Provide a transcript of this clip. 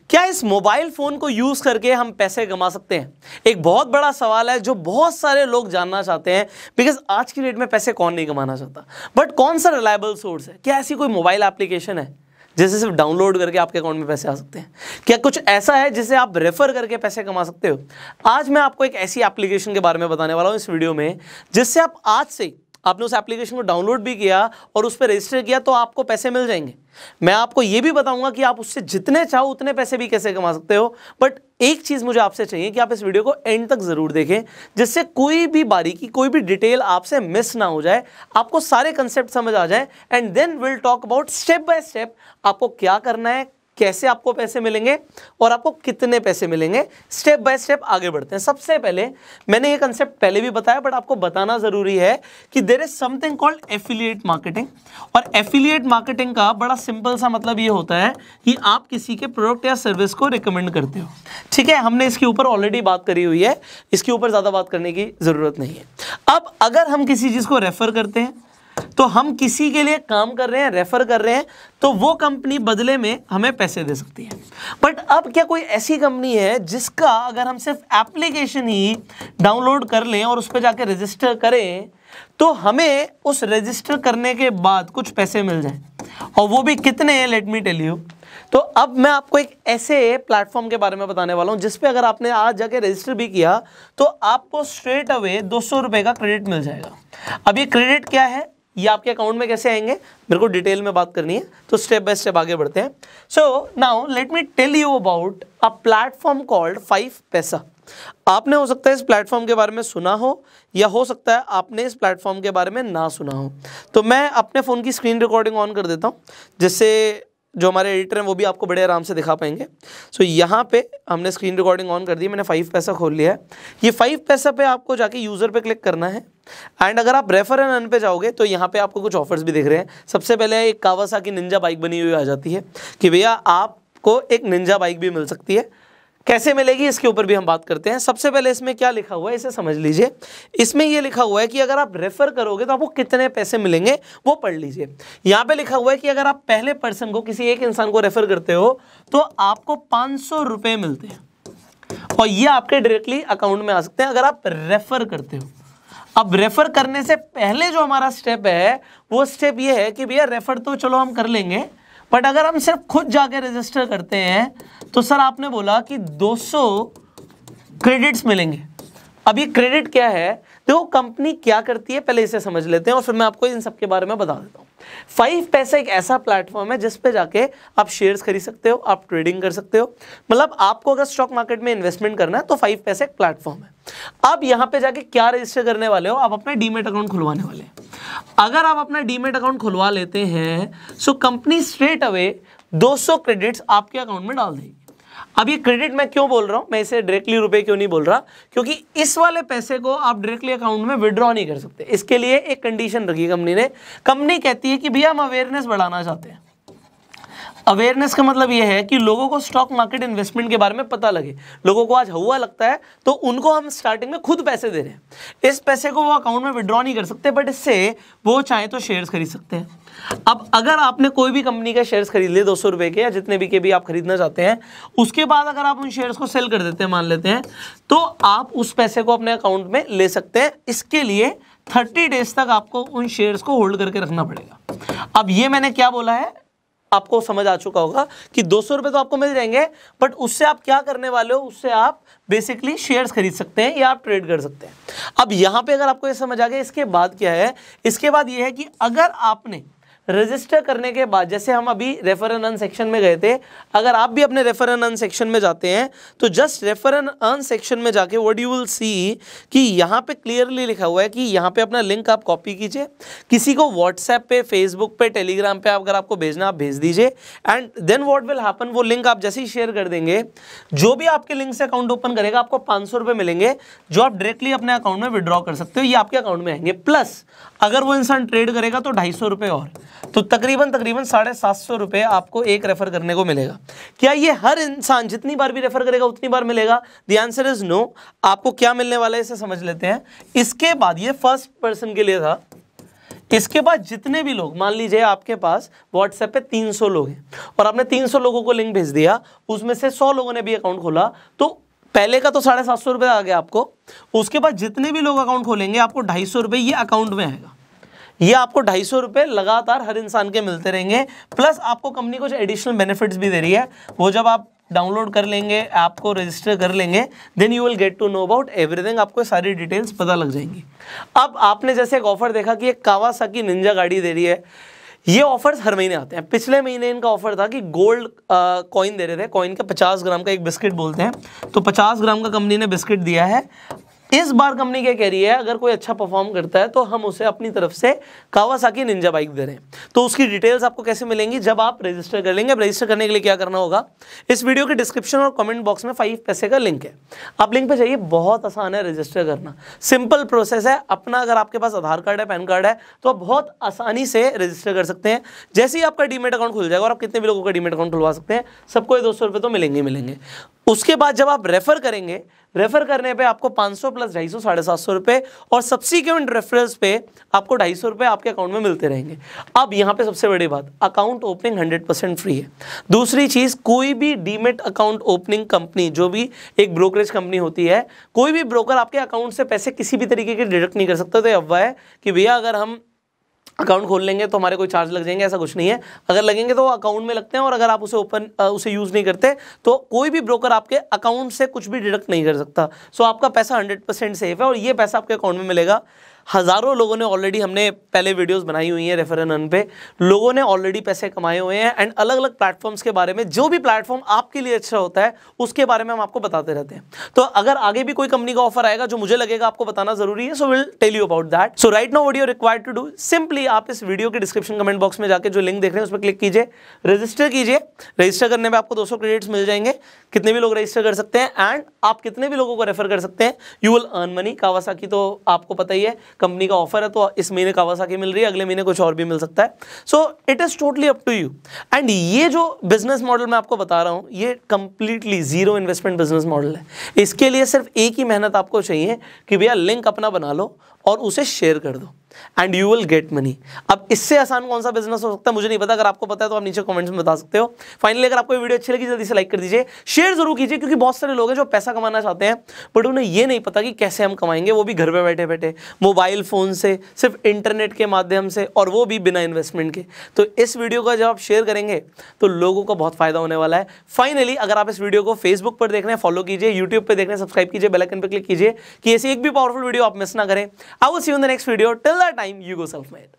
क्या इस mobile phone को यूज करके हम पैसे कमा सकते हैं? एक बहुत बड़ा सवाल है जो बहुत सारे लोग जानना चाहते हैं, बिकॉज आज की डेट में पैसे कौन नहीं कमाना चाहता। बट कौन सा रिलायबल सोर्स है? क्या ऐसी कोई मोबाइल एप्लीकेशन है जिसे सिर्फ डाउनलोड करके आपके अकाउंट में पैसे आ सकते हैं? क्या कुछ ऐसा है जिसे आप रेफर करके पैसे कमा सकते हो? आज मैं आपको एक ऐसी एप्लीकेशन के बारे में बताने वाला हूं इस वीडियो में, जिससे आप आज से आपने उस एप्लीकेशन को डाउनलोड भी किया और उस पर रजिस्टर किया तो आपको पैसे मिल जाएंगे। मैं आपको ये भी बताऊंगा कि आप उससे जितने चाहो उतने पैसे भी कैसे कमा सकते हो। बट एक चीज़ मुझे आपसे चाहिए कि आप इस वीडियो को एंड तक ज़रूर देखें, जिससे कोई भी बारीकी, कोई भी डिटेल आपसे मिस ना हो जाए, आपको सारे कंसेप्ट समझ आ जाए। And then will talk about step by step आपको क्या करना है, कैसे आपको पैसे मिलेंगे और आपको कितने पैसे मिलेंगे। स्टेप बाय स्टेप आगे बढ़ते हैं। सबसे पहले मैंने ये कंसेप्ट पहले भी बताया, बट आपको बताना जरूरी है कि there is something called affiliate marketing. और एफिलिएट मार्केटिंग का बड़ा सिंपल सा मतलब ये होता है कि आप किसी के प्रोडक्ट या सर्विस को रिकमेंड करते हो। ठीक है, हमने इसके ऊपर ऑलरेडी बात करी हुई है, इसके ऊपर ज़्यादा बात करने की ज़रूरत नहीं है। अब अगर हम किसी चीज़ को रेफर करते हैं तो हम किसी के लिए काम कर रहे हैं, रेफर कर रहे हैं, तो वो कंपनी बदले में हमें पैसे दे सकती है। बट अब क्या कोई ऐसी कंपनी है जिसका अगर हम सिर्फ एप्लीकेशन ही डाउनलोड कर लें और उस पर जाके रजिस्टर करें तो हमें उस रजिस्टर करने के बाद कुछ पैसे मिल जाएं, और वो भी कितने हैं? Let me tell you. तो अब मैं आपको एक ऐसे प्लेटफॉर्म के बारे में बताने वाला हूं जिसपे अगर आपने आज जाके रजिस्टर भी किया तो आपको स्ट्रेट अवे 200 रुपये का क्रेडिट मिल जाएगा। अब ये क्रेडिट क्या है, ये आपके अकाउंट में कैसे आएंगे, मेरे को डिटेल में बात करनी है, तो स्टेप बाय स्टेप आगे बढ़ते हैं। So now let me tell you about a platform called 5 Paisa. आपने हो सकता है इस प्लेटफॉर्म के बारे में सुना हो, या हो सकता है आपने इस प्लेटफॉर्म के बारे में ना सुना हो। तो मैं अपने फ़ोन की स्क्रीन रिकॉर्डिंग ऑन कर देता हूँ, जिससे जो हमारे एडिटर हैं वो भी आपको बड़े आराम से दिखा पाएंगे। सो यहाँ पे हमने स्क्रीन रिकॉर्डिंग ऑन कर दी, मैंने 5 पैसा खोल लिया है। ये 5 पैसा पे आपको जाके यूज़र पे क्लिक करना है, एंड अगर आप रेफर एंड अर्न पे जाओगे तो यहाँ पे आपको कुछ ऑफर्स भी दिख रहे हैं। सबसे पहले एक कावासाकी निंजा बाइक बनी हुई आ जाती है कि भैया आपको एक निंजा बाइक भी मिल सकती है। कैसे मिलेगी इसके ऊपर भी हम बात करते हैं। सबसे पहले इसमें क्या लिखा हुआ है इसे समझ लीजिए। इसमें ये लिखा हुआ है कि अगर आप रेफर करोगे तो आपको कितने पैसे मिलेंगे, वो पढ़ लीजिए। यहाँ पे लिखा हुआ है कि अगर आप पहले पर्सन को, किसी एक इंसान को रेफर करते हो तो आपको 500 रुपये मिलते हैं, और ये आपके डायरेक्टली अकाउंट में आ सकते हैं अगर आप रेफर करते हो। अब रेफर करने से पहले जो हमारा स्टेप है वो स्टेप ये है कि भैया रेफर तो चलो हम कर लेंगे, बट अगर हम सिर्फ खुद जाके रजिस्टर करते हैं तो सर आपने बोला कि 200 क्रेडिट्स मिलेंगे। अब ये क्रेडिट क्या है, देखो कंपनी क्या करती है पहले इसे समझ लेते हैं और फिर मैं आपको इन सब के बारे में बता देता हूँ। 5 पैसा एक ऐसा प्लेटफॉर्म है जिस पे जाके आप शेयर्स खरीद सकते हो, आप ट्रेडिंग कर सकते हो। मतलब आपको अगर स्टॉक मार्केट में इन्वेस्टमेंट करना है तो 5 पैसा एक प्लेटफॉर्म है। अब यहाँ पे जाके क्या रजिस्टर करने वाले हो, आप अपना डीमेट अकाउंट खुलवाने वाले हैं। अगर आप अपना डीमेट अकाउंट खुलवा लेते हैं so company straight away 200 credits आपके अकाउंट में डाल देगी। अब ये क्रेडिट मैं क्यों बोल रहा हूं, मैं इसे डायरेक्टली रुपए क्यों नहीं बोल रहा, क्योंकि इस वाले पैसे को आप डायरेक्टली अकाउंट में विड्रॉ नहीं कर सकते। इसके लिए एक कंडीशन रखी कंपनी ने। कंपनी कहती है कि भैया हम अवेयरनेस बढ़ाना चाहते हैं। अवेयरनेस का मतलब यह है कि लोगों को स्टॉक मार्केट इन्वेस्टमेंट के बारे में पता लगे। लोगों को आज हुआ लगता है तो उनको हम स्टार्टिंग में खुद पैसे दे रहे हैं। इस पैसे को वो अकाउंट में विड्रॉ नहीं कर सकते, बट इससे वो चाहे तो शेयर्स खरीद सकते हैं। अब अगर आपने कोई भी कंपनी का शेयर्स खरीद लिए 200 रुपए के या जितने भी के भी आप खरीदना चाहते हैं, उसके बाद अगर आप उन शेयर्स को सेल कर देते हैं मान लेते हैं, तो आप उस पैसे को अपने अकाउंट में ले सकते हैं। इसके लिए 30 डेज तक आपको उन शेयर्स को होल्ड करके रखना पड़ेगा। अब ये मैंने क्या बोला है आपको समझ आ चुका होगा कि 200 रुपये तो आपको मिल जाएंगे, बट उससे आप क्या करने वाले हो, उससे आप बेसिकली शेयर्स खरीद सकते हैं या आप ट्रेड कर सकते हैं। अब यहाँ पे अगर आपको ये समझ आ गया, इसके बाद क्या है, इसके बाद ये है कि अगर आपने रजिस्टर करने के बाद, जैसे हम अभी रेफर एंड अर्न सेक्शन में गए थे, अगर आप भी अपने रेफर एंड अर्न सेक्शन में जाते हैं तो just refer and earn section में जाके व्हाट यू विल सी कि यहाँ पे क्लियरली लिखा हुआ है कि यहाँ पे अपना लिंक आप कॉपी कीजिए, किसी को व्हाट्सएप पे, फेसबुक पे, टेलीग्राम पे अगर आपको भेजना आप भेज दीजिए, and then what will happen, वो लिंक आप जैसे ही शेयर कर देंगे, जो भी आपके लिंक से अकाउंट ओपन करेगा आपको 500 रुपये मिलेंगे, जो आप डायरेक्टली अपने अकाउंट में विड्रॉ कर सकते हो। ये आपके अकाउंट में आएंगे, प्लस अगर वो इंसान ट्रेड करेगा तो 250 रुपये और, तो तकरीबन 750 रुपये आपको एक रेफर करने को मिलेगा। क्या ये हर इंसान जितनी बार भी रेफर करेगा उतनी बार मिलेगा? The answer is no. आपको क्या मिलने वाला है इसे समझ लेते हैं। इसके बाद ये फर्स्ट पर्सन के लिए था, इसके बाद जितने भी लोग, मान लीजिए आपके पास व्हाट्सएप पे 300 लोग हैं और आपने 300 लोगों को लिंक भेज दिया, उसमें से 100 लोगों ने भी अकाउंट खोला, तो पहले का तो 750 रुपये आ गया आपको। उसके बाद जितने भी लोग अकाउंट खोलेंगे आपको 250 रुपये ये अकाउंट में आएगा। ये आपको 250 रुपये लगातार हर इंसान के मिलते रहेंगे। प्लस आपको कंपनी कुछ एडिशनल बेनिफिट्स भी दे रही है, वो जब आप डाउनलोड कर लेंगे, ऐप को रजिस्टर कर लेंगे, then you will get to know about everything, आपको सारी डिटेल्स पता लग जाएंगी। अब आपने जैसे एक ऑफर देखा कि एक कावासाकी निंजा गाड़ी दे रही है, ये ऑफर्स हर महीने आते हैं। पिछले महीने इनका ऑफर था कि गोल्ड कॉइन दे रहे थे, कॉइन का 50 ग्राम का एक बिस्किट बोलते हैं, तो 50 ग्राम का कंपनी ने बिस्किट दिया है। इस बार कंपनी क्या कह रही है, अगर कोई अच्छा परफॉर्म करता है तो हम उसे अपनी तरफ से कावासाकी निंजा बाइक दे रहे हैं। तो उसकी डिटेल्स आपको कैसे मिलेंगी, जब आप रजिस्टर कर लेंगे। अब रजिस्टर करने के लिए क्या करना होगा, इस वीडियो के डिस्क्रिप्शन और कमेंट बॉक्स में 5 पैसे का लिंक है, आप लिंक पे जाइए। बहुत आसान है रजिस्टर करना, सिंपल प्रोसेस है अपना। अगर आपके पास आधार कार्ड है, पैन कार्ड है, तो आप बहुत आसानी से रजिस्टर कर सकते हैं। जैसे ही आपका डीमेट अकाउंट खुल जाएगा, और आप कितने भी लोगों का डीमेट अकाउंट खुलवा सकते हैं, सबको 200 रुपये तो मिलेंगे। उसके बाद जब आप रेफर करेंगे, रेफर करने पे आपको 500 प्लस 250 750 रुपये, और सब्सिक्वेंट रेफरल्स पे आपको 250 रुपये आपके अकाउंट में मिलते रहेंगे। अब यहाँ पे सबसे बड़ी बात, अकाउंट ओपनिंग 100% फ्री है। दूसरी चीज़, कोई भी डीमेट अकाउंट ओपनिंग कंपनी, जो भी एक ब्रोकरेज कंपनी होती है, कोई भी ब्रोकर आपके अकाउंट से पैसे किसी भी तरीके के डिडक्ट नहीं कर सकता। तो ये अफवाह है कि भैया अगर हम अकाउंट खोल लेंगे तो हमारे कोई चार्ज लग जाएंगे, ऐसा कुछ नहीं है। अगर लगेंगे तो वो अकाउंट में लगते हैं, और अगर आप उसे यूज़ नहीं करते तो कोई भी ब्रोकर आपके अकाउंट से कुछ भी डिडक्ट नहीं कर सकता। सो आपका पैसा 100% सेफ है, और ये पैसा आपके अकाउंट में मिलेगा। हज़ारों लोगों ने ऑलरेडी, हमने पहले वीडियोस बनाई हुई हैं रेफर एंड अर्न पे, लोगों ने ऑलरेडी पैसे कमाए हुए हैं। एंड अलग अलग प्लेटफॉर्म्स के बारे में, जो भी प्लेटफॉर्म आपके लिए अच्छा होता है उसके बारे में हम आपको बताते रहते हैं। तो अगर आगे भी कोई कंपनी का ऑफर आएगा जो मुझे लगेगा आपको बताना जरूरी है, so will tell you about that. So right now what you are required to do, simply आप इस वीडियो के डिस्क्रिप्शन कमेंट बॉक्स में जाकर जो लिंक देख रहे हैं उस पर क्लिक कीजिए, रजिस्टर कीजिए। रजिस्टर करने में आपको 200 क्रेडिट्स मिल जाएंगे, कितने भी लोग रजिस्टर कर सकते हैं, एंड आप कितने भी लोगों को रेफर कर सकते हैं, you will earn money. Kawasaki तो आपको पता ही है, कंपनी का ऑफर है, तो इस महीने कावासाकी मिल रही है, अगले महीने कुछ और भी मिल सकता है। So it is totally up to you. And ये जो बिजनेस मॉडल मैं आपको बता रहा हूं, ये completely zero investment business model है। इसके लिए सिर्फ एक ही मेहनत आपको चाहिए कि भैया लिंक अपना बना लो और उसे शेयर कर दो, and you will get money. अब इससे आसान कौन सा बिजनेस हो सकता है मुझे नहीं पता, अगर आपको पता है तो आप नीचे कमेंट्स में बता सकते हो। फाइनली अगर आपको वीडियो अच्छी लगी जल्दी से लाइक कर दीजिए, शेयर जरूर कीजिए, क्योंकि बहुत सारे लोग हैं जो पैसा कमाना चाहते हैं बट उन्हें ये नहीं पता कि कैसे हम कमाएंगे, वो भी घर पे बैठे बैठे मोबाइल फ़ोन से, सिर्फ इंटरनेट के माध्यम से, और वो भी बिना इन्वेस्टमेंट के। तो इस वीडियो का जब आप शेयर करेंगे तो लोगों को बहुत फायदा होने वाला है। फाइनली अगर आप इस वीडियो को फेसबुक पर देख रहे हैं, फॉलो कीजिए, यूट्यूब पर देख रहे हैं, सब्सक्राइब कीजिए, बेल आइकन पर क्लिक कीजिए कि ऐसी एक भी पावरफुल वीडियो आप मिस ना करें। I will see you in the next video. Till that time, you go self made.